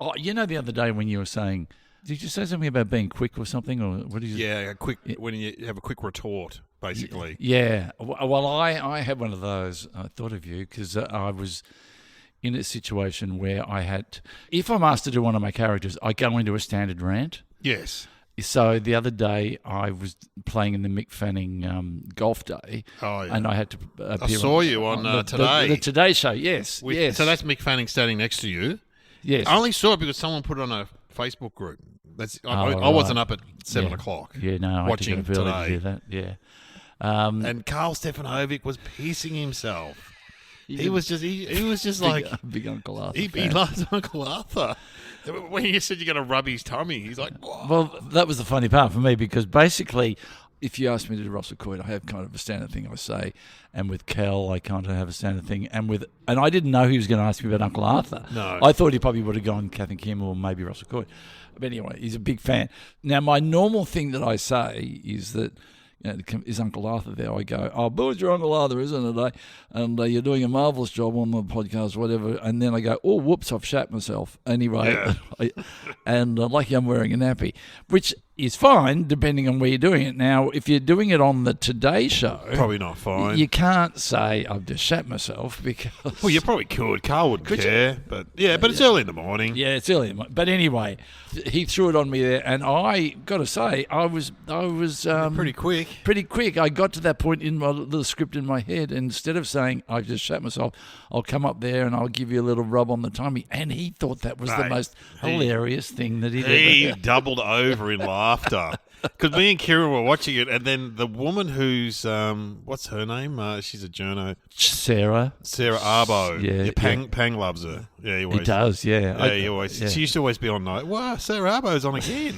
Oh, the other day when you were saying, did you say something about being quick or something? Or what did you? Yeah, when you have a quick retort, basically. Yeah. Well, I had one of those. I thought of you because I was in a situation where I had, if I'm asked to do one of my characters, I go into a standard rant. Yes. So the other day I was playing in the Mick Fanning Golf Day. Oh, yeah. And I had to appear. I saw you on Today. The Today Show, yes. Yes. So that's Mick Fanning standing next to you. Yes. I only saw it because someone put it on a Facebook group. I wasn't up at 7 o'clock. Yeah, no, watching I had to get up early Today. to do that. Yeah. And Carl Stefanovic was pissing himself. He was just like big Uncle Arthur. He loves Uncle Arthur. When you said you're going to rub his tummy, he's like, whoa. Well, that was the funny part for me because basically, if you ask me to do Russell Coit, I have kind of a standard thing I say, and with Kel, I kind of have a standard thing, and I didn't know he was going to ask me about Uncle Arthur. No, I thought he probably would have gone Kath and Kim or maybe Russell Coit. But anyway, he's a big fan. Now, my normal thing that I say is that, is Uncle Arthur there? I go, oh, Bill, it's your Uncle Arthur, isn't it? And you're doing a marvellous job on the podcast, whatever. And then I go, oh, whoops, I've shat myself. Anyway, yeah. And lucky I'm wearing a nappy, which is fine depending on where you're doing it. Now, if you're doing it on the Today Show, probably not fine. You can't say I've just shat myself because. Well, you probably could. Carl wouldn't care, but it's early in the morning. Yeah, it's early in the morning. But anyway, he threw it on me there, and I got to say, I was pretty quick. Pretty quick. I got to that point in my little script in my head, and instead of saying I've just shat myself, I'll come up there and I'll give you a little rub on the tummy. And he thought that was the most hilarious thing that he'd ever. He doubled over in laughter. Because me and Kieran were watching it, and then the woman who's, what's her name? She's a journo. Sarah Arbo. Yeah, Pang loves her. Yeah, he does, yeah. Yeah, he always. Yeah. She used to always be on night. Wow, Sarah Arbo's on again.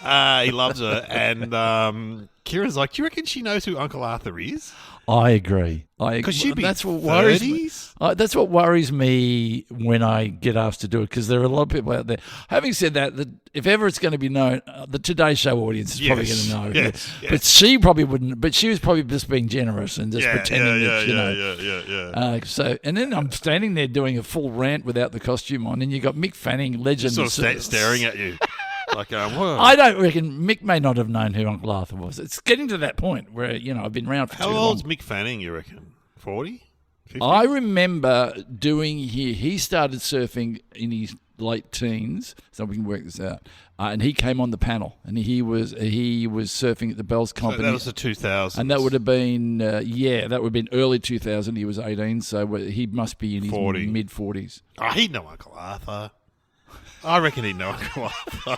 He loves her. And Kieran's like, do you reckon she knows who Uncle Arthur is? I agree. Because she'd be that's what worries me. That's what worries me when I get asked to do it, because there are a lot of people out there. Having said that, if ever it's going to be known, the Today Show audience is probably going to know. Yes. But she probably wouldn't. But she was probably just being generous and just pretending that, you know. So, and then I'm standing there doing a full rant without the costume on, and you got Mick Fanning, legend, sort of staring at you. Like, whoa. I don't reckon Mick may not have known who Uncle Arthur was. It's getting to that point where, I've been around for too long. How old's Mick Fanning, you reckon? 40? 50? I remember he started surfing in his late teens, so we can work this out. And he came on the panel, and he was surfing at the Bells Company. So that was the 2000s. And that would have been, that would have been early 2000. He was 18, so he must be in his mid-40s. Oh, he'd know Uncle Arthur. I reckon he'd know Uncle Arthur.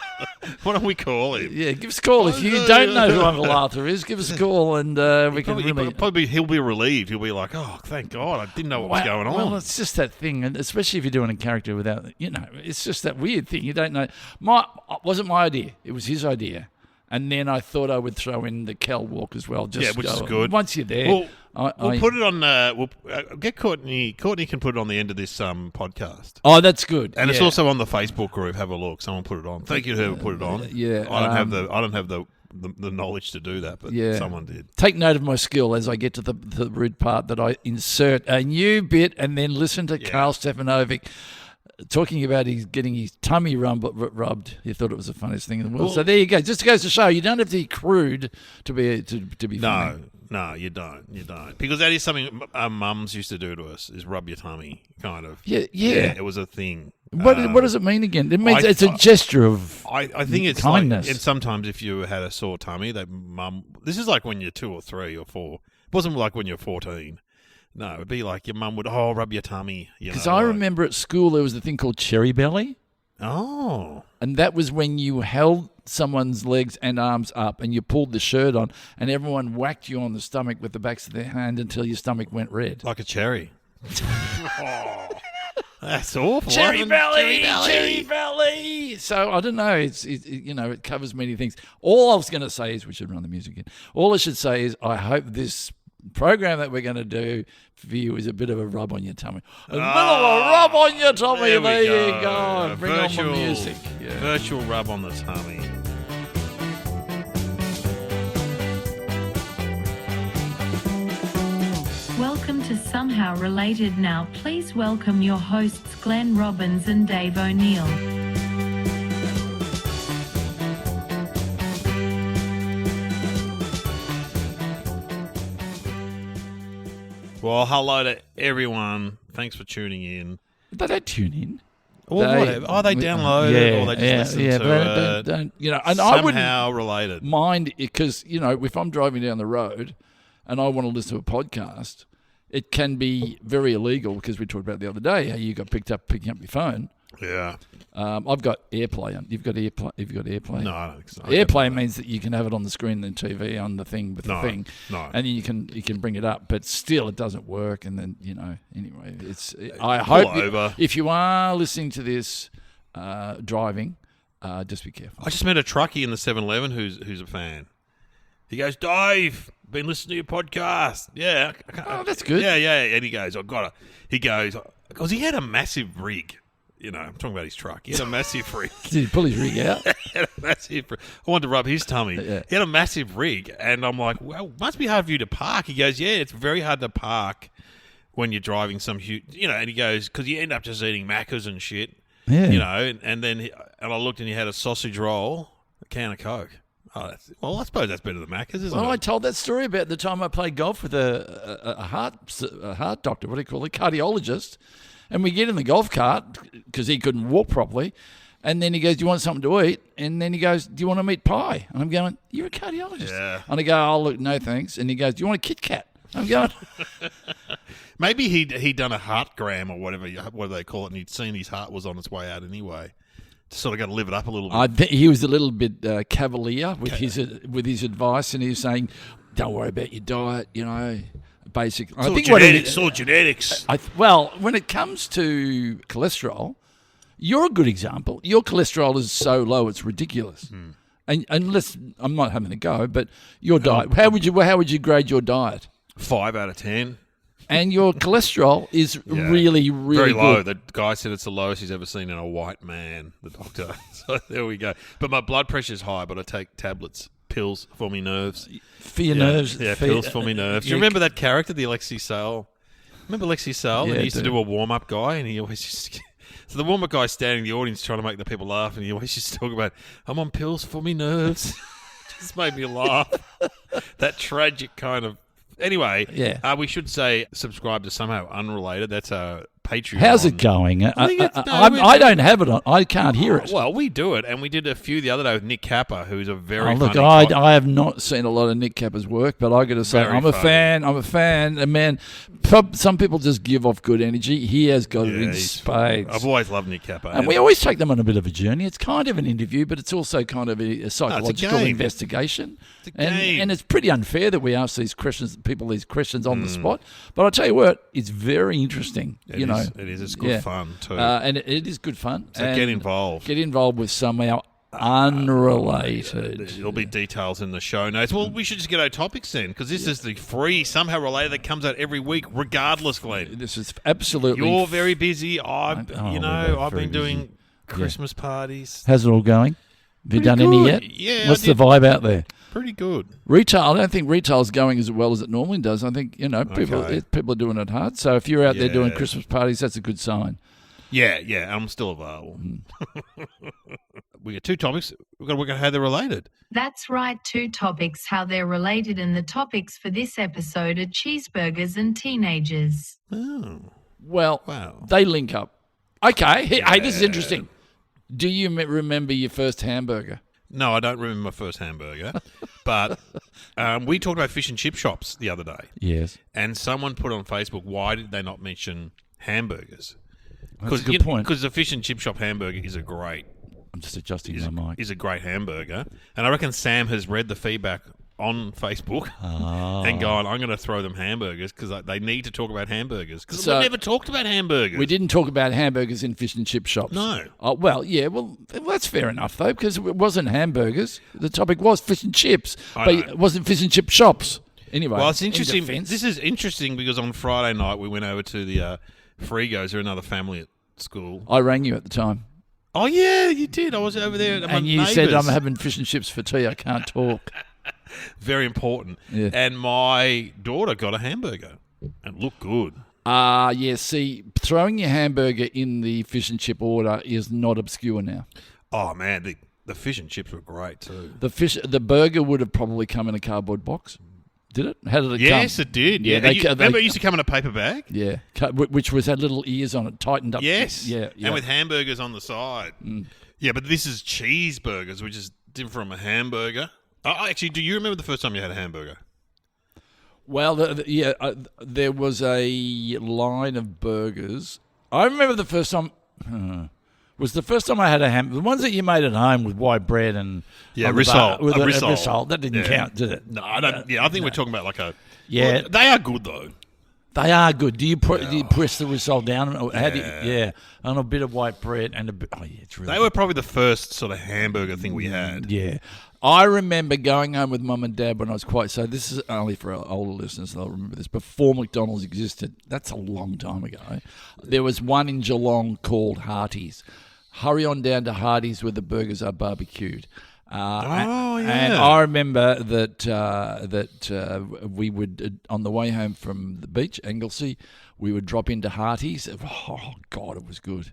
Why don't we call him? Yeah, give us a call. If you don't know who Uncle Arthur is, give us a call, and we can really... Probably he'll be relieved. He'll be like, oh, thank God, I didn't know what was going on. Well, it's just that thing, and especially if you're doing a character without, it's just that weird thing. You don't know. It wasn't my idea. It was his idea. And then I thought I would throw in the Kel walk as well. Which is good. Once you're there... We'll put it on. We'll get Courtney. Courtney can put it on the end of this podcast. Oh, that's good. And it's also on the Facebook group. Have a look. Someone put it on. Thank you to whoever put it on. I don't have the knowledge to do that, but someone did. Take note of my skill as I get to the rude part that I insert a new bit and then listen to Carl Stefanovic talking about getting his tummy rubbed. He thought it was the funniest thing in the world. So there you go. Just goes to show you don't have to be crude to be funny. No, you don't. You don't. Because that is something our mums used to do to us, is rub your tummy, kind of. Yeah. It was a thing. What does it mean again? It means it's a gesture of I think it's kindness. And sometimes if you had a sore tummy, this is like when you're 2 or 3 or 4. It wasn't like when you're 14. No, it would be like your mum would, rub your tummy. Because I remember at school there was a thing called cherry belly. Oh. And that was when you held someone's legs and arms up and you pulled the shirt on and everyone whacked you on the stomach with the backs of their hand until your stomach went red. Like a cherry. That's awful. Cherry belly. So I don't know. It covers many things. All I was going to say is we should run the music again. All I should say is I hope this program that we're going to do for you is a bit of a rub on your tummy. A bit of a rub on your tummy. There you go. Bring on the music. Yeah. Virtual rub on the tummy. Welcome to Somehow Related Now. Please welcome your hosts Glenn Robbins and Dave O'Neill. Well, hello to everyone. Thanks for tuning in. They don't tune in. Or whatever. Oh, they download it, or they just listen to it. Don't, and somehow related. Mind, because, if I'm driving down the road and I want to listen to a podcast, it can be very illegal, because we talked about the other day how you got picking up your phone. Yeah. I've got AirPlay. You've got AirPlay? No, I don't think so. AirPlay means that you can have it on the screen and TV on the thing with the thing. No. And you can bring it up, but still it doesn't work. And then, anyway, I hope if you are listening to this driving, just be careful. I just met a truckie in the 7-Eleven who's a fan. He goes, Dave, been listening to your podcast. Yeah. Oh, that's good. Yeah. And he goes, he goes, because he had a massive rig. I'm talking about his truck. He had a massive rig. Did he pull his rig out? I wanted to rub his tummy. Yeah. He had a massive rig, and I'm like, well, must be hard for you to park. He goes, yeah, it's very hard to park when you're driving some huge, and he goes, because you end up just eating Maccas and shit, and then I looked and he had a sausage roll, a can of Coke. I suppose that's better than Macca's, isn't it? Well, I told that story about the time I played golf with a heart doctor, what do you call it, cardiologist, and we get in the golf cart because he couldn't walk properly, and then he goes, do you want something to eat? And then he goes, do you want a meat pie? And I'm going, you're a cardiologist. Yeah. And I go, oh, look, no thanks. And he goes, do you want a Kit Kat? I'm going... Maybe he'd done a heartgram or whatever they call it, and he'd seen his heart was on its way out anyway. Sort of got to live it up a little bit. I think he was a little bit cavalier with his advice, and he was saying, "Don't worry about your diet." Basically, it's all genetics. Well, when it comes to cholesterol, you're a good example. Your cholesterol is so low, it's ridiculous. And unless I'm not having a go, but your diet. How would you grade your diet? 5 out of 10. And your cholesterol is really, really very low. good. The guy said it's the lowest he's ever seen in a white man, the doctor. So there we go. But my blood pressure's high, but I take tablets, pills for me nerves. For your nerves? Yeah, pills for me nerves. Do you remember that character, the Alexi Sale? Remember Alexi Sale? And he used to do a warm-up guy, and he always just... So the warm-up guy's standing in the audience trying to make the people laugh, and he always used to talk about, I'm on pills for me nerves. Just made me laugh. That tragic kind of... Anyway, we should say subscribe to Somehow Unrelated. That's a Patreon. How's it going? I don't have it on. I can't hear it. Well, we do it, and we did a few the other day with Nick Kappa, who's a very funny I have not seen a lot of Nick Kappa's work, but I got to say, I'm a fan. And man, some people just give off good energy. He has got it in spades. I've always loved Nick Kappa. And we always take them on a bit of a journey. It's kind of an interview, but it's also kind of a psychological investigation. It's a game. And it's pretty unfair that we ask these questions on the spot. But I'll tell you what, it's very interesting. It is. It's good fun too. And it is good fun. So get involved. Get involved with Somehow Unrelated. There'll be details in the show notes. Well, we should just get our topics then, because this is the free Somehow Related that comes out every week, regardless, Glenn. This is absolutely... You're very busy. I've been doing Christmas parties. How's it all going? Have you done any yet? Yeah. What's the vibe out there? Pretty good. Retail, I don't think retail's going as well as it normally does. I think, people are doing it hard. So if you're out there doing Christmas parties, that's a good sign. Yeah, I'm still available. We got 2 topics. We've got to work out how they're related. That's right, 2 topics, how they're related, and the topics for this episode are cheeseburgers and teenagers. Oh. Well, they link up. Okay, hey, this is interesting. Do you remember your first hamburger? No, I don't remember my first hamburger. But we talked about fish and chip shops the other day. Yes. And someone put on Facebook, why did they not mention hamburgers? That's a good point. Because the fish and chip shop hamburger is a great... I'm just adjusting my mic. Is a great hamburger. And I reckon Sam has read the feedback on Facebook and gone, I'm going to throw them hamburgers because they need to talk about hamburgers. Because we never talked about hamburgers. We didn't talk about hamburgers in fish and chip shops. No. Well, that's fair enough, though, because it wasn't hamburgers. The topic was fish and chips, but it wasn't fish and chip shops. Anyway, well, it's interesting. This is interesting because on Friday night we went over to the Frigos, or another family at school. I rang you at the time. Oh, yeah, you did. I was over there. And you said, I'm having fish and chips for tea. I can't talk. Very important. Yeah. And my daughter got a hamburger and looked good. See, throwing your hamburger in the fish and chip order is not obscure now. Oh, man, the fish and chips were great too. The burger would have probably come in a cardboard box. Did it? How did it come? Yes, it did. Yeah, remember it used to come in a paper bag? Yeah, which was had little ears on it, tightened up. Yes. Yeah. And with hamburgers on the side. Yeah, but this is cheeseburgers, which is different from a hamburger. Actually, do you remember the first time you had a hamburger? Well, there was a line of burgers. I remember the first time. Was the first time I had a hamburger. The ones that you made at home with white bread and risol. With a risol. That didn't count, did it? No, I don't. Yeah, I think we're talking about like a. Yeah, well, they are good though. They are good. Do you press the risol down? Or how do you, and a bit of white bread and a bit. Oh yeah, it's really. They were probably the first sort of hamburger thing we had. Yeah. I remember going home with Mum and Dad when I was so this is only for our older listeners, they'll remember this, before McDonald's existed. That's a long time ago. There was one in Geelong called Hearties. Hurry on down to Hearties where the burgers are barbecued. And I remember that we would, on the way home from the beach, Anglesey, we would drop into Hearties. Oh, God, it was good.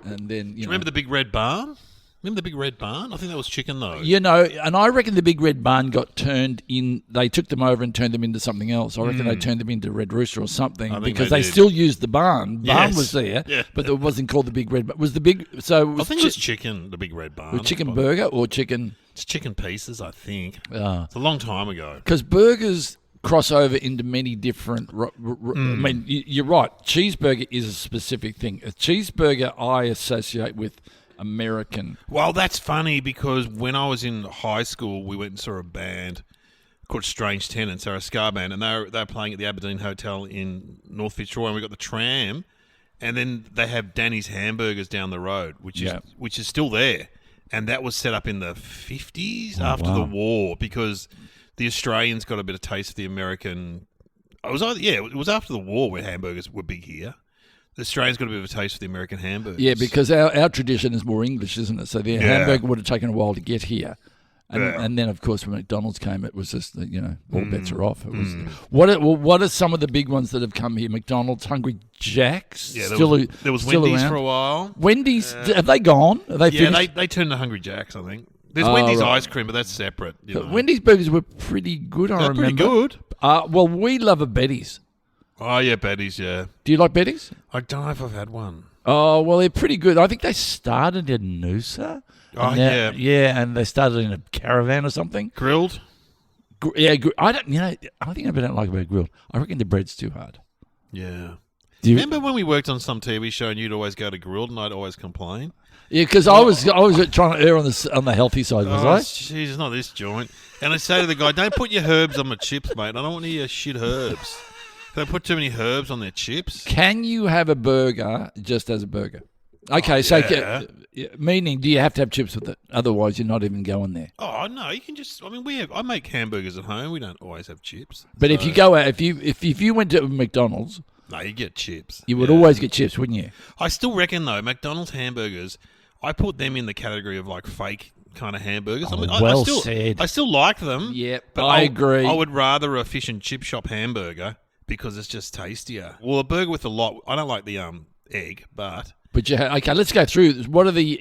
And then, Do you remember the Big Red Barn? Remember the Big Red Barn? I think that was chicken, though. And I reckon the Big Red Barn got turned in. They took them over and turned them into something else. I reckon they turned them into Red Rooster or something because they still used the barn. Barn was there, but it wasn't called the Big Red Barn. Was the big? So I think it was chicken, the Big Red Barn. Chicken burger or chicken? It's chicken pieces, I think. It's a long time ago. Because burgers cross over into many different. I mean, you're right. Cheeseburger is a specific thing. A cheeseburger I associate with American. Well, that's funny because when I was in high school, we went and saw a band called Strange Tenants. They're a ska band, and they were playing at the Aberdeen Hotel in North Fitzroy, and we got the tram, and then they have Danny's Hamburgers down the road, which is still there, and that was set up in the 50s after the war because the Australians got a bit of taste of the American. It was after the war where hamburgers were big here. The Australians got a bit of a taste for the American hamburgers. Yeah, because our tradition is more English, isn't it? So the hamburger would have taken a while to get here. And then, of course, when McDonald's came, it was just, all bets are off. It was, what are some of the big ones that have come here? McDonald's, Hungry Jack's? Yeah, there was Wendy's around. for a while. Wendy's, have they gone? Have they finished? They turned to Hungry Jack's, I think. There's Wendy's ice cream, but that's separate. Wendy's burgers were pretty good, I remember. Pretty good. Well, we love a Betty's. Oh, yeah, Betty's, yeah. Do you like Betty's? I don't know if I've had one. Oh, well, they're pretty good. I think they started in Noosa. Yeah, and they started in a caravan or something. Grilled? I think I don't like about grilled. I reckon the bread's too hard. Yeah. Remember when we worked on some TV show and you'd always go to grilled and I'd always complain? Yeah, because I was trying to err on the healthy side, was I? Jeez, not this joint. And I say to the guy, don't put your herbs on my chips, mate. I don't want any of your shit herbs. They put too many herbs on their chips. Can you have a burger just as a burger? Okay, meaning do you have to have chips with it? Otherwise, you're not even going there. Oh no, you can just. I mean, I make hamburgers at home. We don't always have chips. But if you go out, if you went to McDonald's, no, you get chips. You would always get chips, wouldn't you? I still reckon though, McDonald's hamburgers, I put them in the category of like fake kind of hamburgers. Oh, I mean, said. I still like them. Yeah, but I agree. I would rather a fish and chip shop hamburger. Because it's just tastier. Well, a burger with a lot. I don't like the egg, but okay. Let's go through. What are the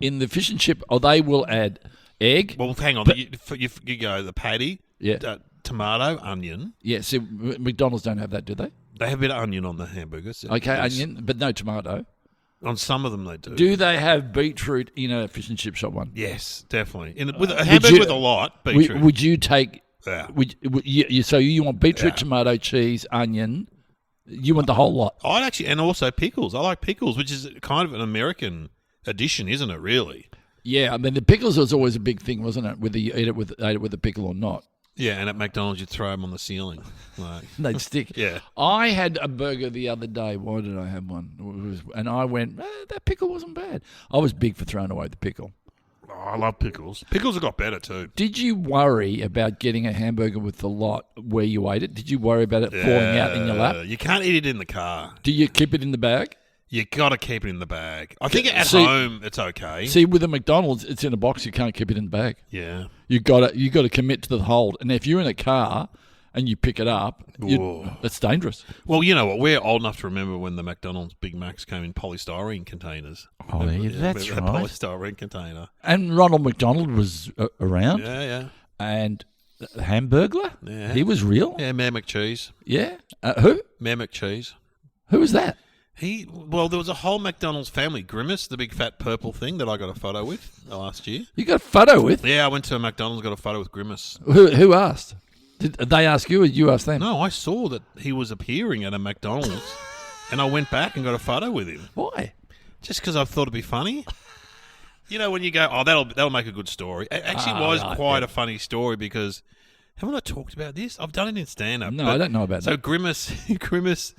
in the fish and chip? Oh, they will add egg. Well, hang on. You go the patty. Yeah. Tomato, onion. Yeah. So McDonald's don't have that, do they? They have a bit of onion on the hamburgers. Okay, onion, but no tomato. On some of them, they do. Do they have beetroot in a fish and chip shop one? Yes, definitely. With a hamburger with a lot beetroot. Would you take? Yeah. So you want beetroot, tomato, cheese, onion. You want the whole lot. I'd actually, and also pickles. I like pickles, which is kind of an American addition, isn't it? Really? Yeah, I mean the pickles was always a big thing, wasn't it? Whether you ate it with a pickle or not. Yeah, and at McDonald's you'd throw them on the ceiling. They'd stick. Yeah. I had a burger the other day. Why did I have one? And I went, that pickle wasn't bad. I was big for throwing away the pickle. Oh, I love pickles. Pickles have got better too. Did you worry about getting a hamburger with the lot where you ate it? Did you worry about it falling out in your lap? You can't eat it in the car. Do you keep it in the bag? You got to keep it in the bag. I think at home it's okay. See, with a McDonald's, it's in a box. You can't keep it in the bag. Yeah, you got to commit to the hold. And if you're in a car and you pick it up, it's dangerous. Well, you know what? We're old enough to remember when the McDonald's Big Macs came in polystyrene containers. Oh, yeah, that's right. Polystyrene container. And Ronald McDonald was around. Yeah. And The Hamburglar? Yeah. He was real? Yeah, Mayor McCheese. Yeah. Who? Mayor McCheese. Who was that? Well, there was a whole McDonald's family. Grimace, the big fat purple thing that I got a photo with last year. You got a photo with? Yeah, I went to McDonald's, got a photo with Grimace. Who asked? Did they ask you or you asked them? No, I saw that he was appearing at a McDonald's, and I went back and got a photo with him. Why? Just because I thought it'd be funny. You know, when you go, that'll make a good story. It actually was quite a funny story because, haven't I talked about this? I've done it in stand-up. No, I don't know about that. So Grimace,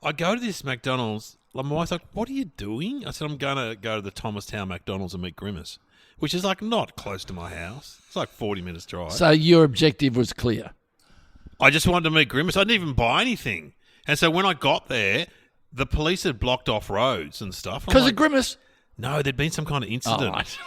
I go to this McDonald's. My wife's like, "What are you doing?" I said, "I'm going to go to the Thomastown McDonald's and meet Grimace," which is like not close to my house. It's like 40 minutes drive. So your objective was clear. I just wanted to meet Grimace. I didn't even buy anything. And so when I got there, the police had blocked off roads and stuff. Because of Grimace? No, there'd been some kind of incident. Oh, right.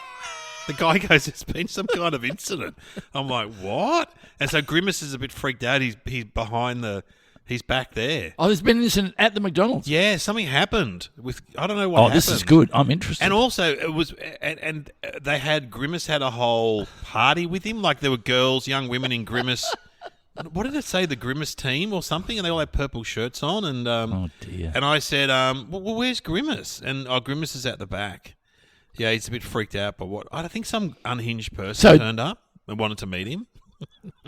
The guy goes, "There's been some kind of incident." I'm like, "What?" And so Grimace is a bit freaked out. He's behind he's back there. Oh, there's been an incident at the McDonald's. Yeah, something happened with, I don't know what happened. This is good. I'm interested. And also, it was, and Grimace had a whole party with him. Like there were girls, young women in Grimace. What did it say? The Grimace team or something? And they all had purple shirts on. And oh dear. And I said, well, where's Grimace? And Grimace is at the back. Yeah, he's a bit freaked out by what I think some unhinged person turned up and wanted to meet him.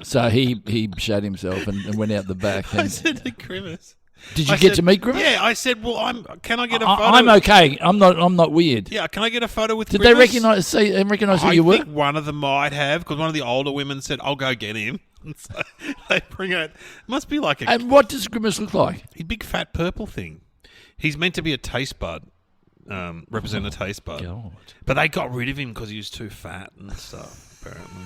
So he shut himself and went out the back. And I said to Grimace, "Did you get to meet Grimace?" Yeah, I said, "Well, can I get a photo?" I'm okay. I'm not weird. Yeah, can I get a photo with Did Grimace? they recognise who you were? I think one of them might have, because one of the older women said, "I'll go get him." And so they bring out. Must be like And what does Grimace look like? a big fat purple thing. He's meant to be a taste bud, represent a taste bud. God. But they got rid of him because he was too fat and stuff, apparently.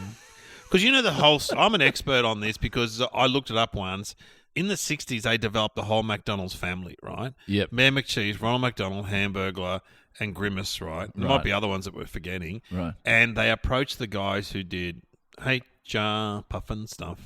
Because you know the whole... I'm an expert on this because I looked it up once. In the 60s, they developed the whole McDonald's family, right? Yep. Mayor McCheese, Ronald McDonald, Hamburglar, and Grimace, right? There might be other ones that we're forgetting. Right. And they approached the guys who did HR, Puffin stuff.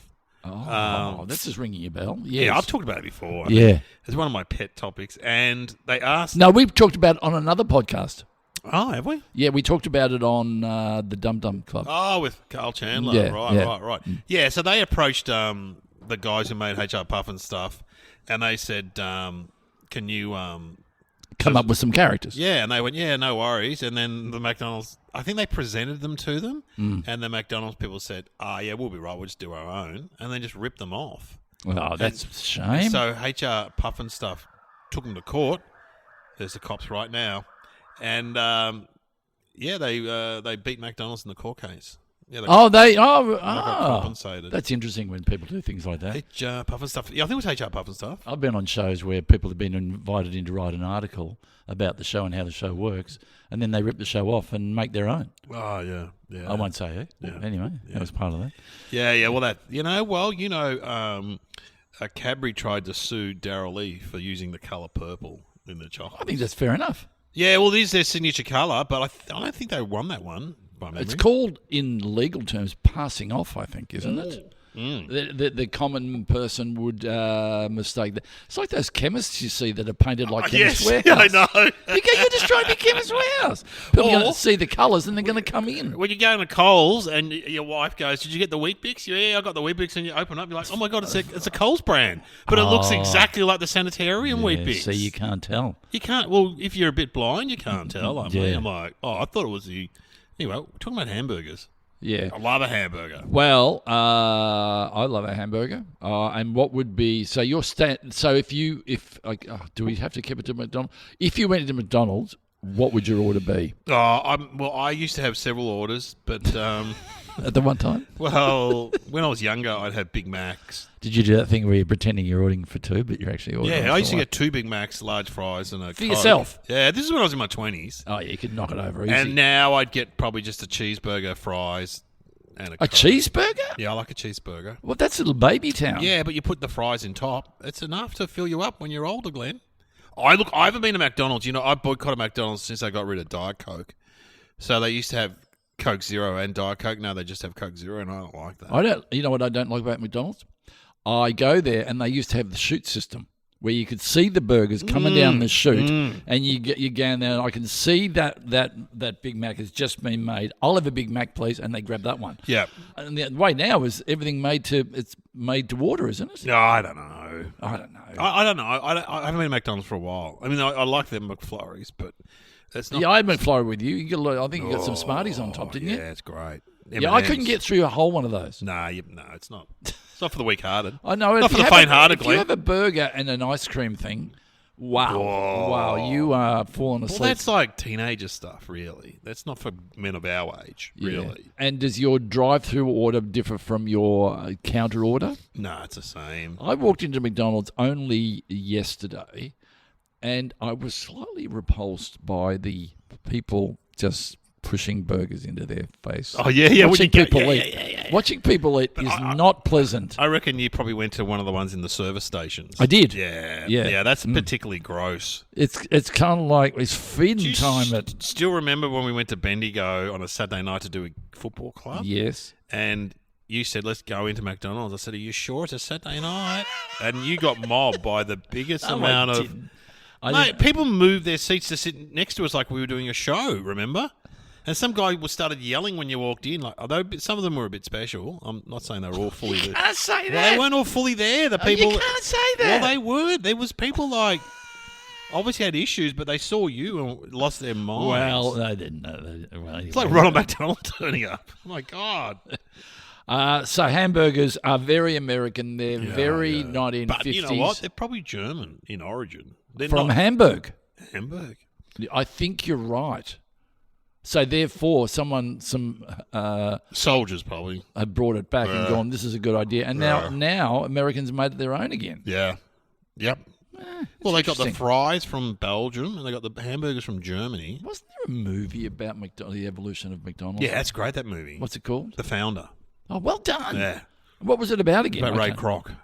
Oh, this is ringing a bell. Yes. Yeah, I've talked about it before. Yeah. It's one of my pet topics. And they asked... No, we've talked about it on another podcast. Oh, have we? Yeah, we talked about it on the Dum Dum Club. Oh, with Carl Chandler. Yeah, Right. Yeah, so they approached the guys who made HR Puff and stuff, and they said, can you... come up with some characters. Yeah, and they went, yeah, no worries. And then the McDonald's... I think they presented them to them, and the McDonald's people said, yeah, we'll be right, we'll just do our own, and then just ripped them off. Oh, that's a shame. So HR Puff and stuff took them to court. There's the cops right now. And they beat McDonald's in the court case. Yeah, they got compensated. That's interesting when people do things like that. HR Puff and stuff. Yeah, I think it was HR Puff and stuff. I've been on shows where people have been invited in to write an article about the show and how the show works, and then they rip the show off and make their own. Oh yeah. I won't say who. Yeah. Anyway, that was part of that. Yeah. Well, Cadbury tried to sue Darryl Lee for using the colour purple in the chocolate. I think that's fair enough. Yeah, well, it is their signature colour, but I don't think they won that one. By memory. It's called, in legal terms, passing off, I think, isn't it? The common person would mistake that. It's like those chemists you see that are painted like Chemist Warehouse. I know. You're just trying to be Chemist Warehouse. People are going to see the colours and they're going to come in. When you go to Coles and your wife goes, "Did you get the Weet-Bix?" Yeah, I got the Weet-Bix, and you open up, you're like, "Oh my God, it's a Coles brand," but it looks exactly like the Sanitarium Weet-Bix. So you can't tell. You can't. Well, if you're a bit blind, you can't tell. I'm like, I thought it was the. Anyway, we're talking about hamburgers. Yeah. I love a hamburger. Well, I love a hamburger. And what would be so your so do we have to keep it to McDonald's? If you went to McDonald's, what would your order be? I used to have several orders, but at the one time. Well, when I was younger, I'd have Big Macs. Did you do that thing where you're pretending you're ordering for two, but you're actually ordering? Yeah, I used to get 2 Big Macs, large fries, and a for Coke. yourself. Yeah, this is when I was in my 20s. Oh, yeah, you could knock it over easy. And now I'd get probably just a cheeseburger, fries, and a Coke. Cheeseburger? Yeah, I like a cheeseburger. Well, that's little baby town. Yeah, but you put the fries in top. It's enough to fill you up when you're older, Glenn. I haven't been to McDonald's. I boycotted McDonald's since they got rid of Diet Coke. So they used to have Coke Zero and Diet Coke. Now they just have Coke Zero, and I don't like that. You know what I don't like about McDonald's? I go there, and they used to have the shoot system. where you could see the burgers coming down the chute, and you go in there, and I can see that Big Mac has just been made. I'll have a Big Mac, please, and they grab that one. Yeah. And the way now is everything made to order, isn't it? No, I don't know. I don't know. I don't know. I haven't been to McDonald's for a while. I mean, I like their McFlurries, but it's not. Yeah, I had McFlurry with you. I think you got some Smarties on top, didn't you? Yeah, it's great. Yeah, I couldn't get through a whole one of those. No, it's not. It's not for the weak-hearted. I know. Not for the faint-hearted, If you have a burger and an ice cream thing, wow, you are falling asleep. Well, that's like teenager stuff, really. That's not for men of our age, really. Yeah. And does your drive-through order differ from your counter order? No, it's the same. I walked into McDonald's only yesterday, and I was slightly repulsed by the people just pushing burgers into their face. Oh, yeah. Watching people eat. Watching people eat is not pleasant. I reckon you probably went to one of the ones in the service stations. I did. Yeah, that's particularly gross. It's kind of like it's feeding time. Still remember when we went to Bendigo on a Saturday night to do a football club? Yes. And you said, let's go into McDonald's. I said, are you sure it's a Saturday night? And you got mobbed by the biggest amount of... Mate, people moved their seats to sit next to us like we were doing a show, remember? And some guy started yelling when you walked in. Like, although some of them were a bit special. I'm not saying they were all fully there. You can't say that. Well, they weren't all fully there. The people. You can't say that. Well, they were. There was people like obviously had issues, but they saw you and lost their minds. Well, they didn't know. It's like Ronald McDonald turning up. Oh my God. So hamburgers are very American. They're very 1950s. But you know what? They're probably German in origin. They're from not Hamburg. Hamburg. I think you're right. So therefore, some soldiers probably have brought it back and gone, this is a good idea. And now Americans made it their own again. Yeah. Yep. Well, they got the fries from Belgium and they got the hamburgers from Germany. Wasn't there a movie about the evolution of McDonald's? Yeah, that's great, that movie. What's it called? The Founder. Oh, well done. Yeah. What was it about again? About Ray Kroc.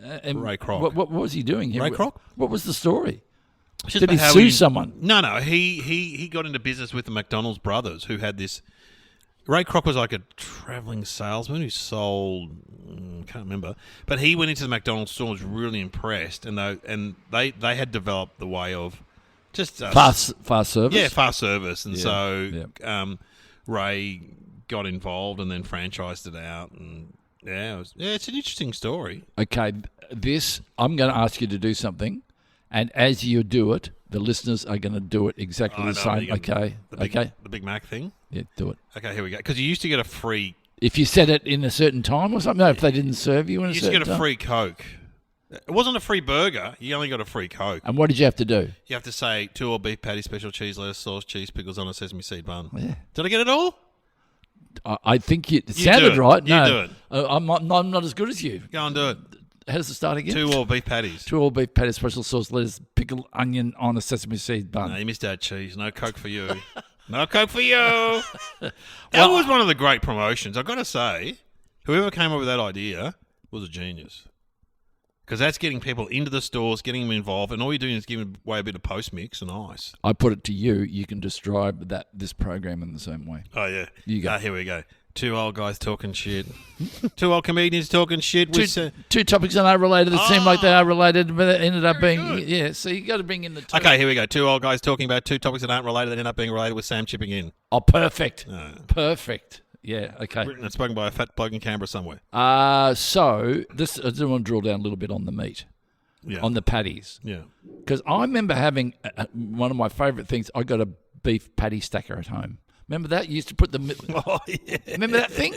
Ray Kroc. What was he doing? Ray Kroc? What was the story? Just Did he sue someone? No. He got into business with the McDonald's brothers who had this. Ray Kroc was like a traveling salesman who sold, can't remember, but he went into the McDonald's store and was really impressed, and they had developed the way of just fast service. Yeah, fast service, and Ray got involved and then franchised it out, and it's an interesting story. Okay, I'm going to ask you to do something. And as you do it, the listeners are going to do it exactly the same. Okay. The Big Mac thing? Yeah, do it. Okay, here we go. Because you used to get a free... If you said it in a certain time or something? No, if they didn't serve you in a certain time? You used to get a free Coke. It wasn't a free burger. You only got a free Coke. And what did you have to do? You have to say 2 all beef patty, special cheese, lettuce, sauce, cheese, pickles on a sesame seed bun. Yeah. Did I get it all? I think it sounded right. You do it. I'm not as good as you. Go and do it. How does it start again? 2 all beef patties. 2 all beef patties, special sauce, lettuce, pickle, onion on a sesame seed bun. No, you missed out cheese. No Coke for you. No Coke for you. That was one of the great promotions. I've got to say, whoever came up with that idea was a genius. Because that's getting people into the stores, getting them involved, and all you're doing is giving away a bit of post-mix and ice. I put it to you. You can describe this program in the same way. Oh, yeah. You go. Here we go. 2 old guys talking shit. 2 old comedians talking shit. Two topics that are related that seem like they are related, but it ended up being... Good. Yeah, so you got to bring in the two. Okay, here we go. 2 old guys talking about 2 topics that aren't related that end up being related with Sam chipping in. Oh, perfect. Perfect. Yeah, okay. Written and spoken by a fat bloke in Canberra somewhere. So, this I do want to drill down a little bit on the meat. Yeah. On the patties. Yeah. Because I remember having one of my favourite things. I got a beef patty stacker at home. Remember that? You used to put the... Oh, yeah. Remember that thing?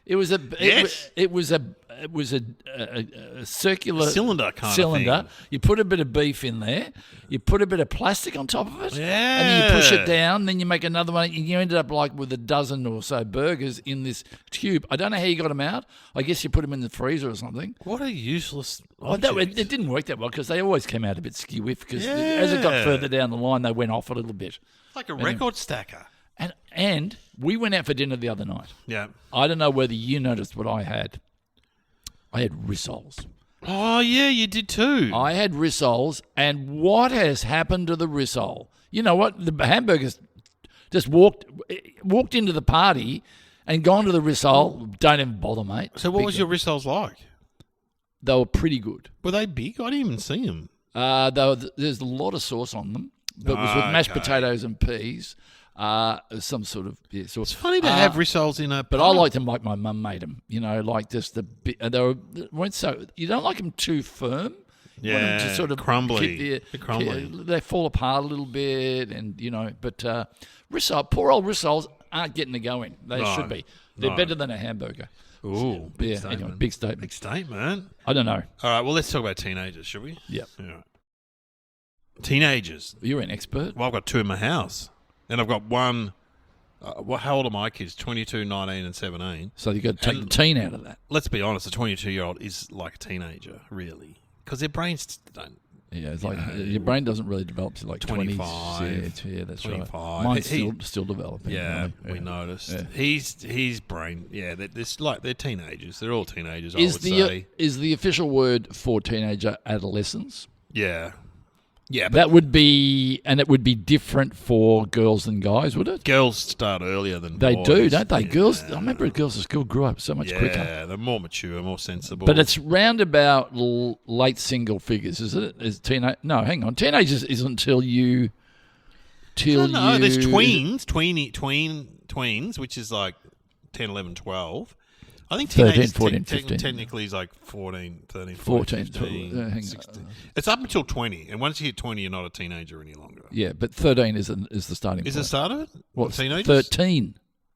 It was a... Yes. It was a circular... Cylinder kind of thing. You put a bit of beef in there. You put a bit of plastic on top of it. Yeah. And then you push it down. Then you make another one. And you ended up like with a dozen or so burgers in this tube. I don't know how you got them out. I guess you put them in the freezer or something. What a useless object. It didn't work that well because they always came out a bit skew-whiff because as it got further down the line, they went off a little bit. It's like a record stacker. And we went out for dinner the other night. Yeah. I don't know whether you noticed what I had. I had rissoles. Oh, yeah, you did too. I had rissoles, and what has happened to the rissole? You know what? The hamburgers just walked into the party and gone to the rissole. Don't even bother, mate. So what was your rissoles like? They were pretty good. Were they big? I didn't even see them. There's a lot of sauce on them, but it was with mashed potatoes and peas. Some sort of sauce. It's funny to have rissoles in a. But I liked them like my mum made them. Like just the bit. They weren't so. You don't like them too firm. You want them to sort of crumbly. They fall apart a little bit, and But rissole, poor old rissoles aren't getting a going. They should be. They're better than a hamburger. Ooh, big statement. Anyway, big statement. Big statement. I don't know. All right, well, let's talk about teenagers, shall we? Yep. Yeah. Teenagers. You're an expert. Well, I've got two in my house. And I've got one. How old are my kids? 22, 19, and 17. So you've got to take the teen out of that. Let's be honest, a 22-year-old is like a teenager, really. Because their brains don't. Yeah, it's like your brain doesn't really develop to like 25. 20s. Yeah, that's 25. Right. Mine's still developing. Yeah, really. we noticed. Yeah. His brain, they're teenagers. They're all teenagers, I would say. Is the official word for teenager adolescence? Yeah. Yeah, that would be, and it would be different for girls than guys, would it? Girls start earlier than they boys. do, don't they? Yeah. Girls, I remember girls at school grew up so much quicker. Yeah, they're more mature, more sensible. But it's round about late single figures, is it? No, hang on. Teenagers isn't until you. No, there's tweens, which is like 10, 11, 12. I think 13, 14, 15. Technically is like 14, 13, 14, 15, 16. It's up until 20, and once you hit 20, you're not a teenager any longer. Yeah, but 13 is the starting point. Is the start of it? What, teenagers? 13.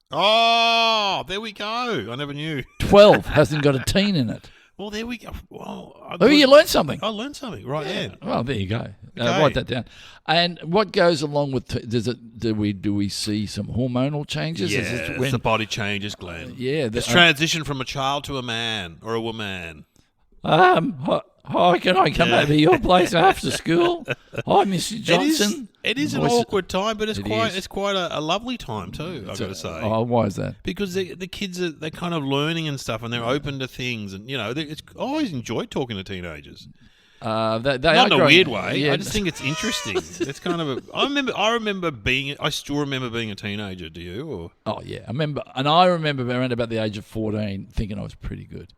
Oh, there we go. I never knew. 12 hasn't got a teen in it. Well, there we go. Well, you learned something. I learned something right there. Well, there you go. Okay. Write that down. And what goes along with? Do we see some hormonal changes? Yeah, it's the body changes, Glenn. It's transition from a child to a man or a woman. Hi, can I come over to your place after school? Hi, Mr. Johnson. It is an awkward time, but it's quite a lovely time too. I've got to say. Oh, why is that? Because the kids they're kind of learning and stuff, and they're open to things, and I always enjoyed talking to teenagers. Not in a weird way. Yeah. I just think it's interesting. It's kind of I still remember being a teenager. Do you? Or? Oh yeah, I remember around about the age of 14, thinking I was pretty good.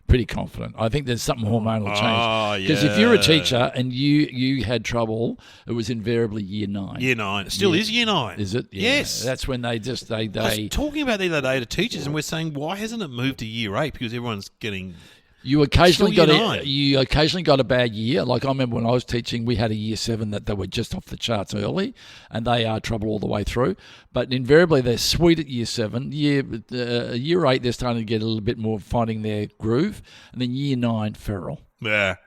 Pretty confident. I think there's something hormonal change. Because if you're a teacher and you had trouble, it was invariably year 9. Year 9. It still is year 9. Is it? Yeah. Yes. That's when they I was talking about the other day to teachers, and we're saying, why hasn't it moved to year 8? Because everyone's getting... You occasionally got a bad year. Like I remember when I was teaching, we had a year 7 that they were just off the charts early, and they are trouble all the way through. But invariably, they're sweet at year 7. Year 8, they're starting to get a little bit more finding their groove, and then year 9, feral. Yeah.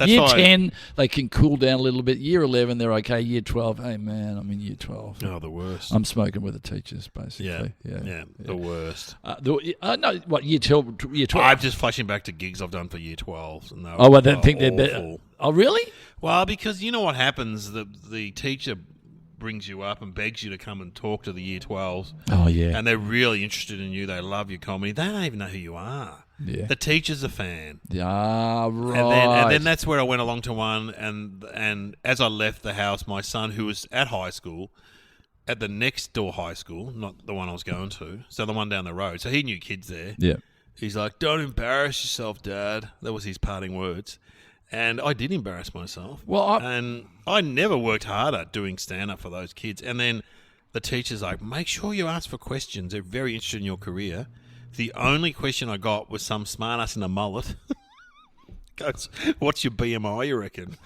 Year 10, they can cool down a little bit. Year 11, they're okay. Year 12, hey man, I'm in year 12. Oh, the worst. I'm smoking with the teachers, basically. Yeah. The worst. Year 12? I'm just flashing back to gigs I've done for year 12. And they think they're better. Oh, really? Well, because you know what happens? The teacher brings you up and begs you to come and talk to the year 12s. Oh, yeah. And they're really interested in you. They love your comedy. They don't even know who you are. Yeah. The teacher's a fan. Yeah, right. And then that's where I went along to one, and as I left the house, my son, who was at high school, at the next door high school, not the one I was going to, so the one down the road, so he knew kids there. Yeah. He's like, "Don't embarrass yourself, Dad." That was his parting words. And I did embarrass myself. And I never worked harder doing stand-up for those kids. And then the teacher's like, make sure you ask for questions. They're very interested in your career. The only question I got was some smartass in a mullet. Goes, what's your BMI, you reckon?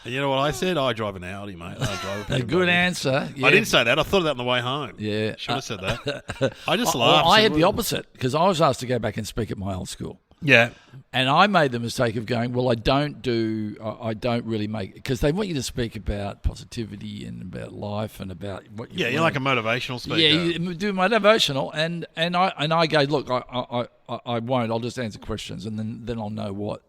And you know what I said? I drive an Audi, mate. I drive a good answer. Yeah. I didn't say that. I thought of that on the way home. Yeah. Should have said that. I just laughed. I had the opposite because I was asked to go back and speak at my old school. Yeah. And I made the mistake of going, well, I don't really make, because they want you to speak about positivity and about life and about what you you're like a motivational speaker. Yeah, you do motivational. And I go, look, I won't. I'll just answer questions and then I'll know what.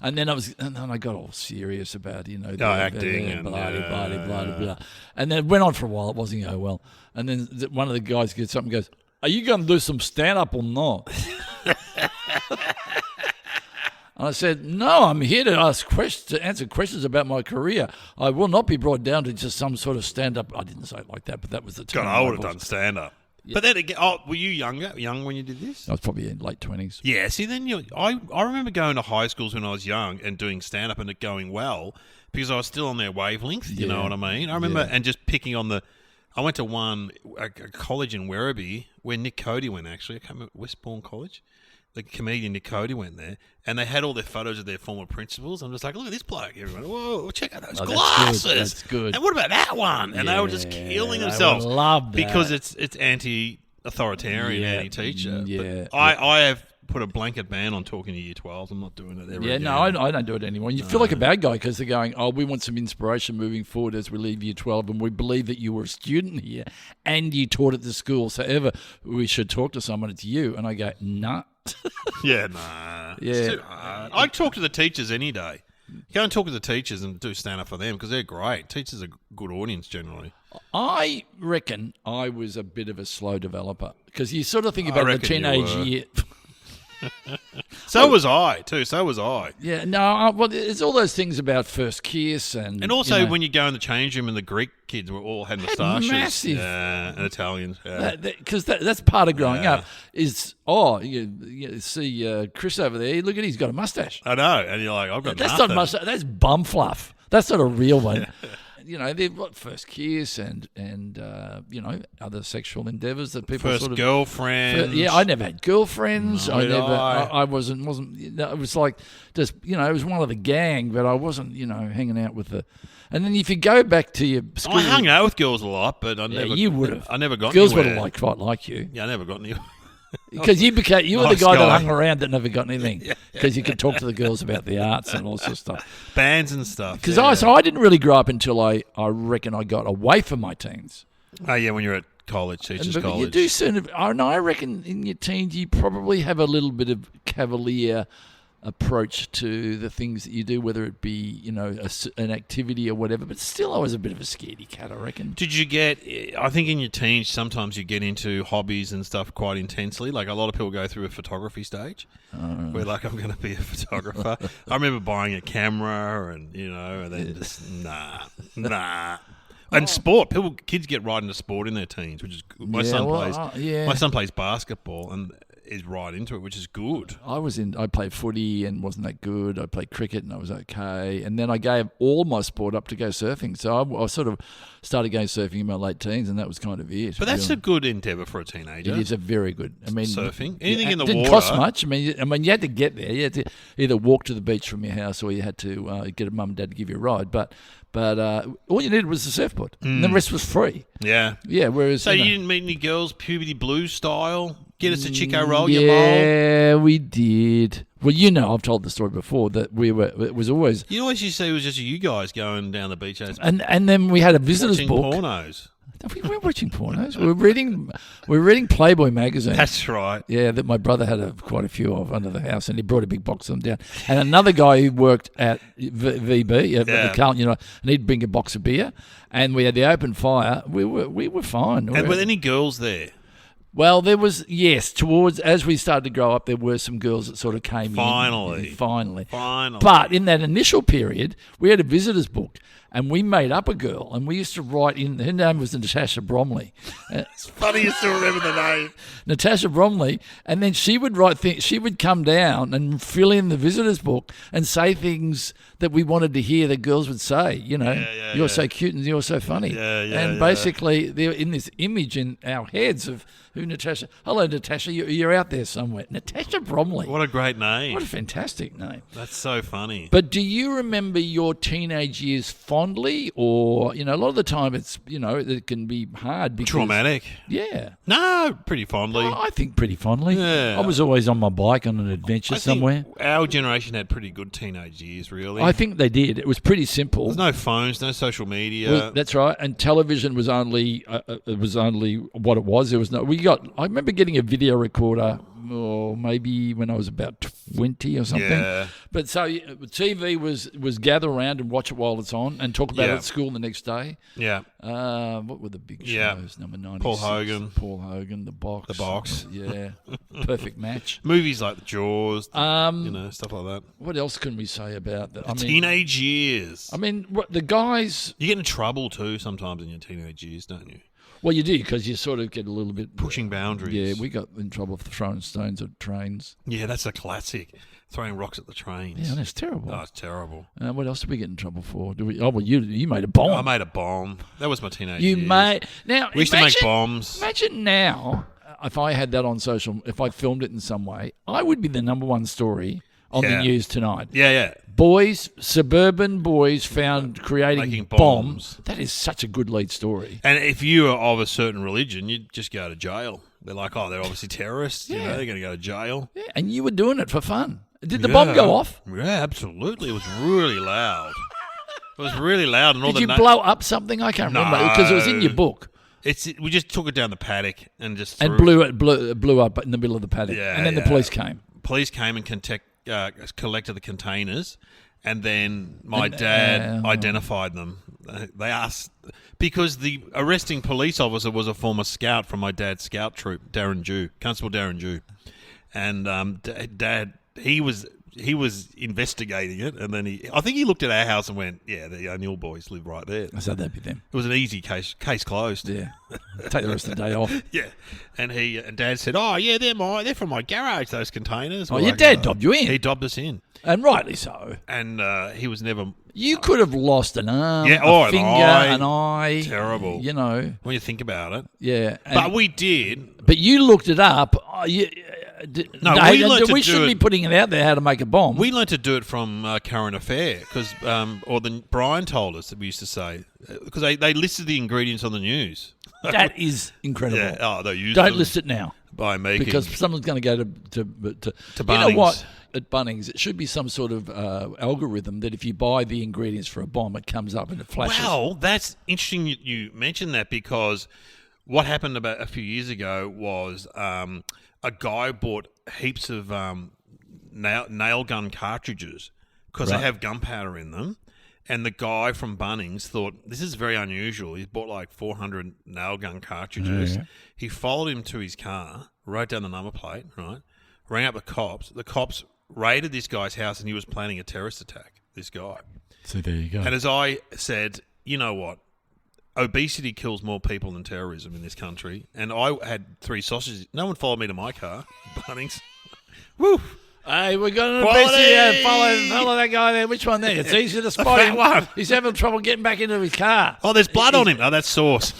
And then I got all serious about, acting and blah. And then it went on for a while. It wasn't going well. And then one of the guys gets up and goes, are you going to do some stand-up or not? And I said, no, I'm here to answer questions about my career. I will not be brought down to just some sort of stand-up. I didn't say it like that, but that was the term. God, I would have done stand-up. But then again, were you young when you did this? I was probably in late 20s. Yeah, see, then I remember going to high schools when I was young and doing stand-up and it going well because I was still on their wavelength, you know what I mean? I remember, and just picking on I went to a college in Werribee where Nick Cody went, actually. I can't remember, Westbourne College. The comedian Nick Cody went there, and they had all their photos of their former principals. I'm just like, look at this bloke. Everyone, whoa, check out those glasses. That's good. And what about that one? And they were just killing themselves. Love that. Because it's anti-authoritarian, anti-teacher. Yeah. But I have put a blanket ban on talking to year 12s. I'm not doing it ever again. No, I don't do it anymore. You feel like a bad guy because they're going, we want some inspiration moving forward as we leave year 12, and we believe that you were a student here and you taught at the school, so ever we should talk to someone, it's you. And I go, nah. Yeah, nah. Yeah. It's too hard. I talk to the teachers any day. Go and talk to the teachers and do stand up for them because they're great. Teachers are a good audience generally. I reckon I was a bit of a slow developer because you sort of think about the teenage year. So was I too. So was I. Yeah, no. Well, it's all those things about first kiss and also when you go in the change room and the Greek kids were all had moustaches, massive, and Italians, because that's part of growing up. Is you see Chris over there? Look at he's got a mustache. I know, and you're like, I've got that's nothing. not mustache. That's bum fluff. That's not a real one. They've got first kiss and other sexual endeavours that people first sort of girlfriends. I never had girlfriends. No, I wasn't. It was like just it was one of the gang, but I wasn't hanging out with the. And then if you go back to your school, I hung out with girls a lot, but I never. You would have. I never got girls anywhere. would have quite like you. Yeah, I never got anywhere. Because you were Nice the guy that guy. hung around that never got anything. Because you could talk to the girls about the arts and all sorts of stuff. Bands and stuff. Because I didn't really grow up until I reckon I got away from my teens. Oh yeah, when you're at college, teachers' college. You do soon. I reckon in your teens you probably have a little bit of cavalier approach to the things that you do, whether it be an activity or whatever. But still, I was a bit of a scaredy cat, I reckon. Did you get? I think in your teens, sometimes you get into hobbies and stuff quite intensely. Like a lot of people go through a photography stage, where like I'm going to be a photographer. I remember buying a camera, and and then just nah. And sport, kids get right into sport in their teens, which is good. My son plays basketball and is right into it, which is good. I played footy and wasn't that good. I played cricket and I was okay. And then I gave all my sport up to go surfing. So I sort of started going surfing in my late teens, and that was kind of it. But that's a good endeavour for a teenager. It is a very good. Surfing, anything in the water. It didn't cost much. I mean, you had to get there. You had to either walk to the beach from your house, or you had to get a mum and dad to give you a ride. But all you needed was the surfboard. And the rest was free. Yeah. Yeah. Whereas so you didn't meet any girls puberty blues style? Get us a Chico roll, you mole. Yeah, we did. Well, I've told the story before that it was always. You always used to say it was just you guys going down the beach. And then we had a visitor's book. Pornos. We weren't watching pornos. We were reading Playboy magazine. That's right. Yeah, that my brother had quite a few of under the house, and he brought a big box of them down. And another guy who worked at VB, the Carlton, and he'd bring a box of beer, and we had the open fire. We were fine. And were there any girls there? Well, there was, yes, as we started to grow up, there were some girls that sort of came in. Finally. But in that initial period, we had a visitor's book, and we made up a girl, and we used to write in, her name was Natasha Bromley. It's funny you still remember the name. Natasha Bromley, and then she would write things, she would come down and fill in the visitor's book and say things that we wanted to hear that girls would say, you're so cute and you're so funny. And basically, they're in this image in our heads of who Natasha. Hello, Natasha, you're out there somewhere. Natasha Bromley. What a great name. What a fantastic name. That's so funny. But do you remember your teenage years fondly, or, a lot of the time it's, it can be hard because... Traumatic. Yeah. No, pretty fondly. I think pretty fondly. Yeah. I was always on my bike on an adventure somewhere. Our generation had pretty good teenage years, really. I think they did. It was pretty simple. There's no phones, no social media. Well, that's right. And television was only what it was. There was no. I remember getting a video recorder, maybe when I was about 20 or something. Yeah. But so TV was gather around and watch it while it's on and talk about it at school the next day. Yeah. What were the big shows? Number 96. Paul Hogan, The Box. The Box. Yeah. Perfect Match. Movies like The Jaws, stuff like that. What else can we say about that? Teenage years. The guys... You get in trouble too sometimes in your teenage years, don't you? Well, you do, because you sort of get a little bit... Pushing boundaries. Yeah, we got in trouble for throwing stones at trains. Yeah, that's a classic. Throwing rocks at the trains. Yeah, that's terrible. Oh, it's terrible. What else did we get in trouble for? You made a bomb. I made a bomb. That was my teenage You years. made... Now, We used to make bombs. Imagine now, if I had that on social, if I filmed it in some way, I would be the number one story on the news tonight. Yeah. Suburban boys found creating Making bombs. That is such a good lead story. And if you are of a certain religion, you'd just go to jail. They're like, they're obviously terrorists. Yeah. You know, they're going to go to jail. Yeah, and you were doing it for fun. Did the bomb go off? Yeah, absolutely. It was really loud. It was really loud. And all Did you blow up something? I can't remember, because it was in your book. We just took it down the paddock and just blew up in the middle of the paddock. Yeah, and then the police came. Police came and collected the containers, and then my dad identified them. They asked, because the arresting police officer was a former scout from my dad's scout troop, Constable Darren Jew, and Dad, he was investigating it, and then I think he looked at our house and went, "Yeah, the O'Neill boys live right there." So that'd be them. It was an easy case closed. Yeah, take the rest of the day off. Yeah, and Dad said, "Oh yeah, they're from my garage. Those containers." Oh, your dad dobbed you in. He dobbed us in, and rightly so. And he was never. You could have lost an arm, a finger, an eye. Terrible. You know, when you think about it. Yeah, but we did. But you looked it up. We shouldn't be putting it out there how to make a bomb. We learned to do it from Current Affair, because Brian told us that we used to say, because they listed the ingredients on the news. That is incredible. Yeah. They used Don't list it now. By making, because someone's going to go to Bunnings. You know what? At Bunnings, it should be some sort of algorithm that if you buy the ingredients for a bomb, it comes up and it flashes. Well, that's interesting you mentioned that, because what happened about a few years ago was a guy bought heaps of nail gun cartridges because they have gunpowder in them. And the guy from Bunnings thought, this is very unusual. He bought like 400 nail gun cartridges. Yeah. He followed him to his car, wrote down the number plate, right? Rang up the cops. The cops raided this guy's house, and he was planning a terrorist attack, this guy. So there you go. And as I said, you know what? Obesity kills more people than terrorism in this country. And I had 3 sausages. No one followed me to my car, Bunnings. Woo! Hey, we're going to follow that guy there. Which one there? It's easy to spot him. One. He's having trouble getting back into his car. Oh, there's blood on him. Oh, that's sauce.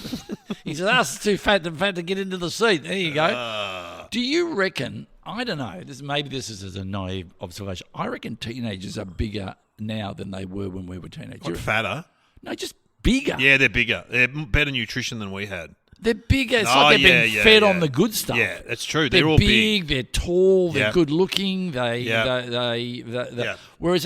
He said, "Us too fat to get into the seat." There you go. Do you reckon? I don't know. Maybe this is a naive observation. I reckon teenagers are bigger now than they were when we were teenagers. Like fatter? No, just bigger. Yeah, they're bigger. They're better nutrition than we had. They're bigger. It's like they've been fed on the good stuff. Yeah, that's true. They're all big. They're tall. They're good looking. Whereas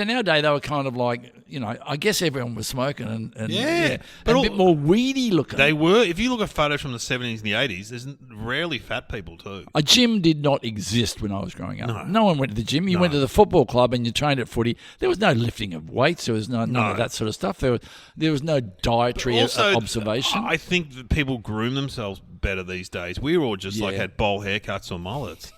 in our day, they were kind of like, I guess everyone was smoking and a bit more weedy looking. They were. If you look at photos from the 70s and the 80s, there's rarely fat people too. A gym did not exist when I was growing up. No one went to the gym. You went to the football club and you trained at footy. There was no lifting of weights. There was none of that sort of stuff. There was no dietary observation. I think that people groom themselves better these days. We were all just had bowl haircuts or mullets.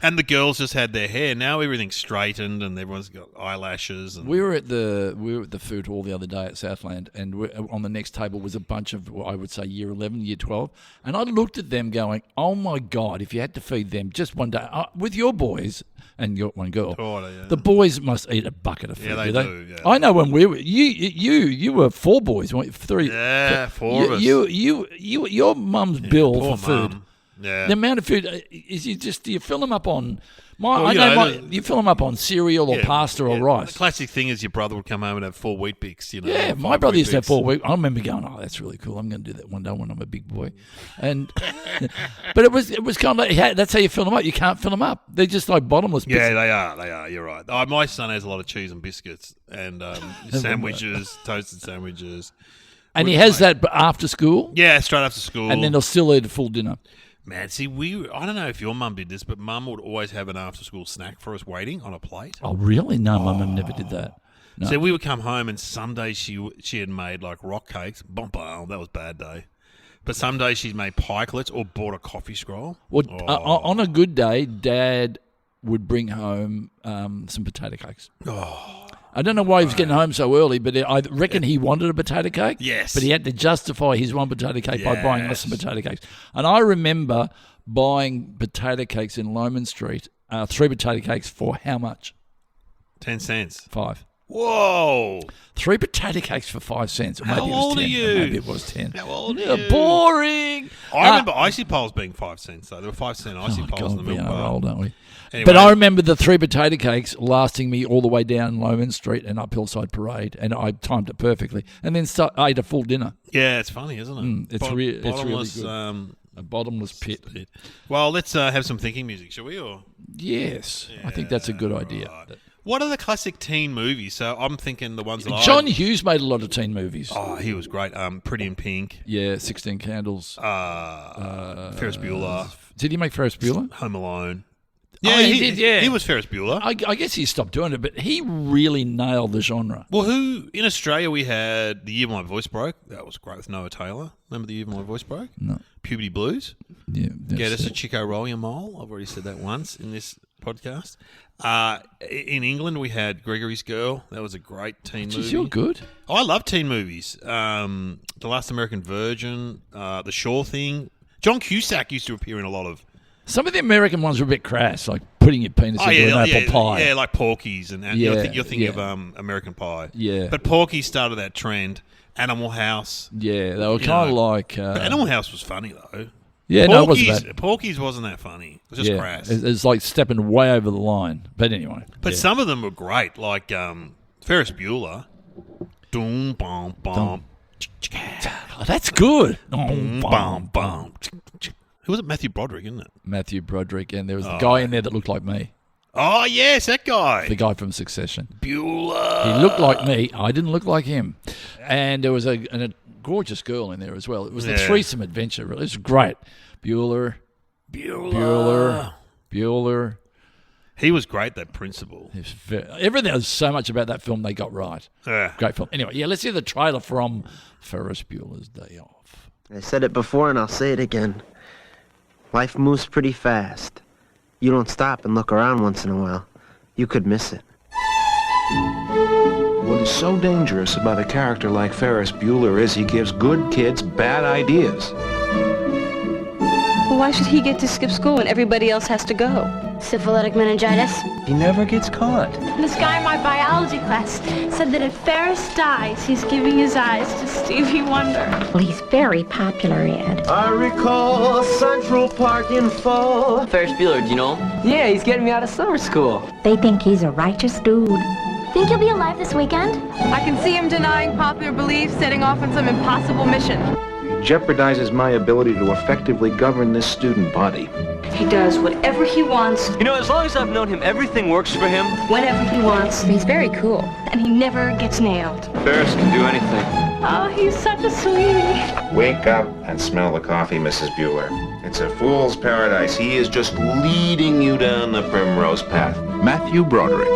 And the girls just had their hair. Now everything's straightened and everyone's got eyelashes. And we were at the food hall the other day at Southland, and on the next table was a bunch of, I would say, year 11, year 12. And I looked at them going, oh my God, if you had to feed them just one day, with your boys and your one girl, the boys must eat a bucket of food. Yeah, they do. Yeah. I know when we were, you were 4 boys, weren't you? 3. Yeah, 4 of us. Your mum's bill for food. Mum. Yeah. The amount of food is you fill them up on. You fill them up on cereal or pasta or rice. The classic thing is your brother would come home and have 4 Weet Bix. Yeah, my brother used to have 4 Weet. I remember going, "Oh, that's really cool. I'm going to do that one day when I'm a big boy." And but it was kind of like, that's how you fill them up. You can't fill them up. They're just like bottomless. Yeah, they are. You're right. My son has a lot of cheese and biscuits and sandwiches, toasted sandwiches. And he has that after school? Yeah, straight after school. And then he'll still eat a full dinner. Man, see, I don't know if your mum did this, but Mum would always have an after-school snack for us waiting on a plate. Oh, really? No, my mum never did that. No. So we would come home and some days she had made like rock cakes. That was a bad day. But some days she'd made pikelets or bought a coffee scroll. Well, on a good day, Dad would bring home some potato cakes. Oh. I don't know why he was getting home so early, but I reckon he wanted a potato cake. Yes. But he had to justify his one potato cake by buying less potato cakes. And I remember buying potato cakes in Loman Street, 3 potato cakes for how much? 10 cents. 5. Whoa. 3 potato cakes for 5 cents. Or How old are you? Maybe it was 10. How old are you? Boring. I remember icy poles being 5 cents, though. There were 5 cent icy poles in the we milk are bar. old, aren't we? Anyway. But I remember the 3 potato cakes lasting me all the way down Loman Street and up Hillside Parade, and I timed it perfectly. And then ate a full dinner. Yeah, it's funny, isn't it? It's really good. A bottomless pit. Well, let's have some thinking music, shall we? Or yes, I think that's a good idea. Right. What are the classic teen movies? So I'm thinking the ones that John Hughes made a lot of teen movies. Oh, he was great. Pretty in Pink. Yeah, 16 Candles. Ferris Bueller. Did he make Ferris Bueller? Home Alone. Yeah, he did, yeah. He was Ferris Bueller. I guess he stopped doing it, but he really nailed the genre. Well, in Australia we had The Year My Voice Broke. That was great with Noah Taylor. Remember The Year My Voice Broke? No. Puberty Blues. Yeah. Get us a Chico Roll Your Mole. I've already said that once in this podcast. In England we had Gregory's Girl. That was a great teen movie. You're good. I love teen movies. The Last American Virgin, The Shore Thing. John Cusack used to appear in a lot of... Some of the American ones were a bit crass, like putting your penis into an apple pie. Yeah, like Porky's. And you're thinking of American Pie. Yeah. But Porky started that trend. Animal House. Yeah, they were kind of like... but Animal House was funny, though. Yeah, no, it wasn't bad. Porky's wasn't that funny. It was just crass. It's like stepping way over the line. But anyway. But some of them were great, like Ferris Bueller. Doom, bom, bom. Oh, that's good. Boom, bom, bom. Who was it? Matthew Broderick, isn't it? Matthew Broderick, and there was the guy in there that looked like me. Oh, yes, that guy. The guy from Succession. Bueller. He looked like me. I didn't look like him. And there was a gorgeous girl in there as well. It was the threesome adventure. It was great. Bueller. He was great, that principal. Everything, there was so much about that film they got right. Yeah. Great film. Anyway, let's hear the trailer from Ferris Bueller's Day Off. I said it before and I'll say it again. Life moves pretty fast. You don't stop and look around once in a while. You could miss it. What is so dangerous about a character like Ferris Bueller is he gives good kids bad ideas. Well, why should he get to skip school when everybody else has to go? Syphilitic meningitis. He never gets caught. This guy in my biology class said that if Ferris dies, he's giving his eyes to Stevie Wonder. Well, he's very popular, Ed. I recall Central Park in fall. Ferris Bueller, do you know him? Yeah, he's getting me out of summer school. They think he's a righteous dude. Think he'll be alive this weekend? I can see him denying popular belief, setting off on some impossible mission. He jeopardizes my ability to effectively govern this student body. He does whatever he wants, You know, as long as I've known him, everything works for him. whenever he wants, He's very cool. And he never gets nailed. Ferris can do anything. Oh, he's such a sweetie. Wake up and smell the coffee, Mrs. Bueller. It's a fool's paradise. He is just leading you down the primrose path. Matthew Broderick.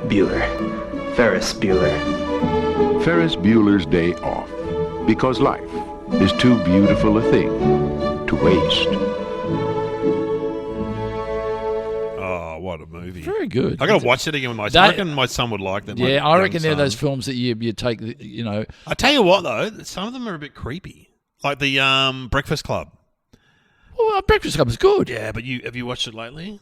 Bueller. Ferris Bueller. Ferris Bueller's Day Off. Because life is too beautiful a thing to waste. Oh, what a movie. Very good. I got to watch it again with my son. I reckon my son would like that. Yeah, I reckon they're those films that you take, I tell you what, though, some of them are a bit creepy. Like the Breakfast Club. Well, Breakfast Club is good. Yeah, but have you watched it lately?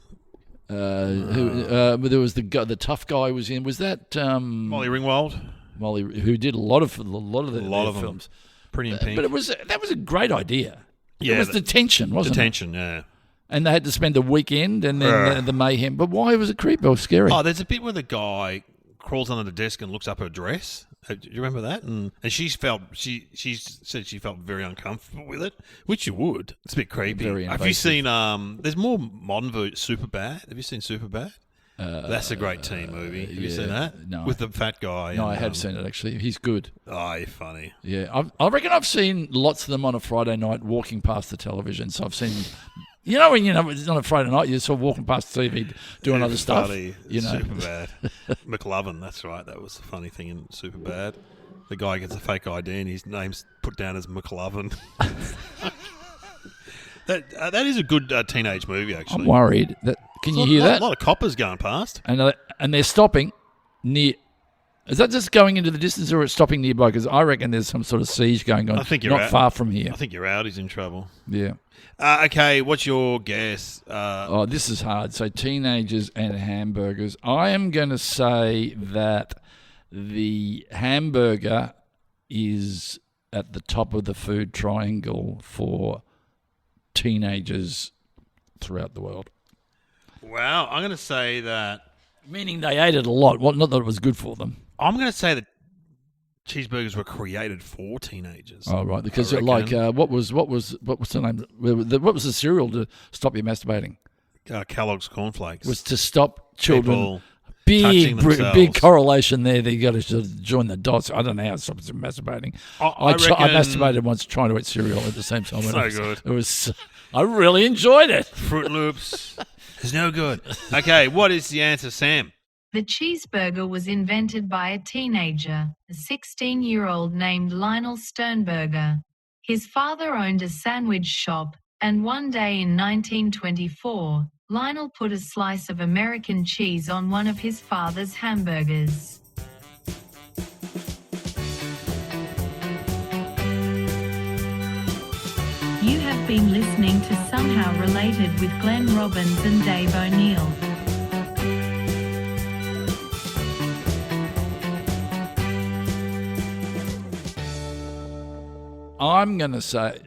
There was the tough guy was in. Was that Molly Ringwald? Molly, who did a lot of their films. Pretty in Pink. But that was a great idea. Yeah, it was detention, wasn't detention, yeah. And they had to spend a weekend, and then the mayhem. But why was it creepy or scary? Oh, there's a bit where the guy crawls under the desk and looks up her dress. Do you remember that? And she said she felt very uncomfortable with it, which you would. It's a bit creepy. Very Have you seen? There's more modern Superbad. Have you seen Superbad? That's a great teen movie. Have you seen that? No. With the fat guy. No, I have seen it actually. He's good. Oh, you're funny. Yeah, I reckon I've seen lots of them on a Friday night walking past the television. So I've seen, when it's on a Friday night, you're sort of walking past the TV doing other stuff. Funny. Superbad. McLovin, that's right. That was the funny thing in Superbad. The guy gets a fake ID and his name's put down as McLovin. That is a good teenage movie, actually. I'm worried that. Can you hear that? A lot of coppers going past. And they're stopping near Is that just going into the distance or it's stopping nearby? Because I reckon there's some sort of siege going on. I think you're not out. far from here. I think your Audi's in trouble. Yeah. Okay, what's your guess? This is hard. So teenagers and hamburgers. I am going to say that the hamburger is at the top of the food triangle for teenagers throughout the world. Wow, I'm going to say that. Meaning they ate it a lot. Well, not that it was good for them. I'm going to say that cheeseburgers were created for teenagers. Oh, right. Because like, what was the name? What was the cereal to stop you masturbating? Kellogg's cornflakes. Was to stop children. Touching themselves. Big correlation there. That you got to sort of join the dots. I don't know how it stops them masturbating. I masturbated once trying to eat cereal at the same time. Good. It was. I really enjoyed it. Fruit Loops is no good. Okay, what is the answer, Sam? The cheeseburger was invented by a teenager, a 16-year-old named Lionel Sternberger. His father owned a sandwich shop, and one day in 1924, Lionel put a slice of American cheese on one of his father's hamburgers. You have been listening to Somehow Related with Glenn Robbins and Dave O'Neill. I'm going to say,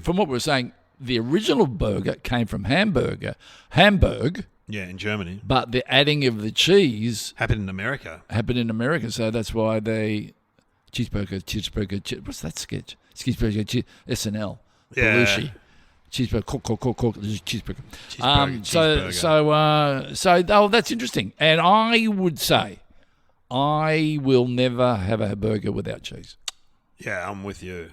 from what we're saying, the original burger came from Hamburg. Yeah, in Germany. But the adding of the cheese happened in America. So that's why they cheeseburger. What's that sketch? Cheeseburger, SNL. Yeah. Belushi. Cheeseburger, cook, cheeseburger. Cheeseburger. That's interesting. And I would say, I will never have a burger without cheese. Yeah, I'm with you.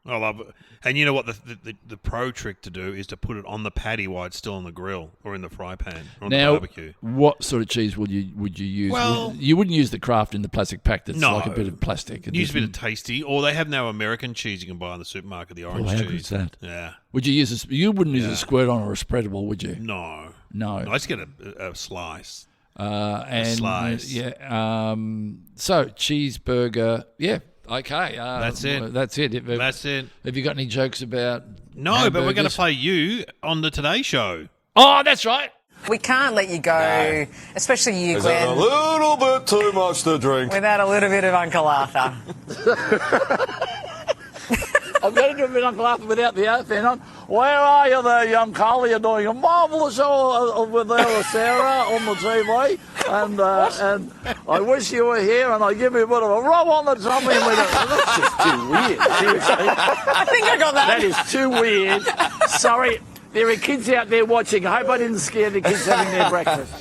I love it. And you know what? The pro trick to do is to put it on the patty while it's still on the grill or in the fry pan or on the barbecue. What sort of cheese would you use? Well, you wouldn't use the Kraft in the plastic pack that's no, like a bit of plastic. Use a bit of Tasty, or they have now American cheese you can buy in the supermarket, the orange cheese. How good is that? Yeah. Would you use you wouldn't use a squirt on or a spreadable, would you? No. I just get a slice. A slice. Yeah. So cheeseburger. Yeah. Okay. That's it. That's it. That's it. Have you got any jokes about? No, hamburgers? but we're going to play you on the Today Show. Oh, that's right. We can't let you go, especially you, Glenn. A little bit too much to drink. Without a little bit of Uncle Arthur. I'm going to do a bit of Uncle Arthur without the outfit on. Where are you there, young Carl? You're doing a marvellous show with Sarah on the TV. And I wish you were here, and I give you a bit of a rub on the tummy. That's just too weird, seriously. I think I got that. That is too weird. Sorry, there are kids out there watching. I hope I didn't scare the kids having their breakfast.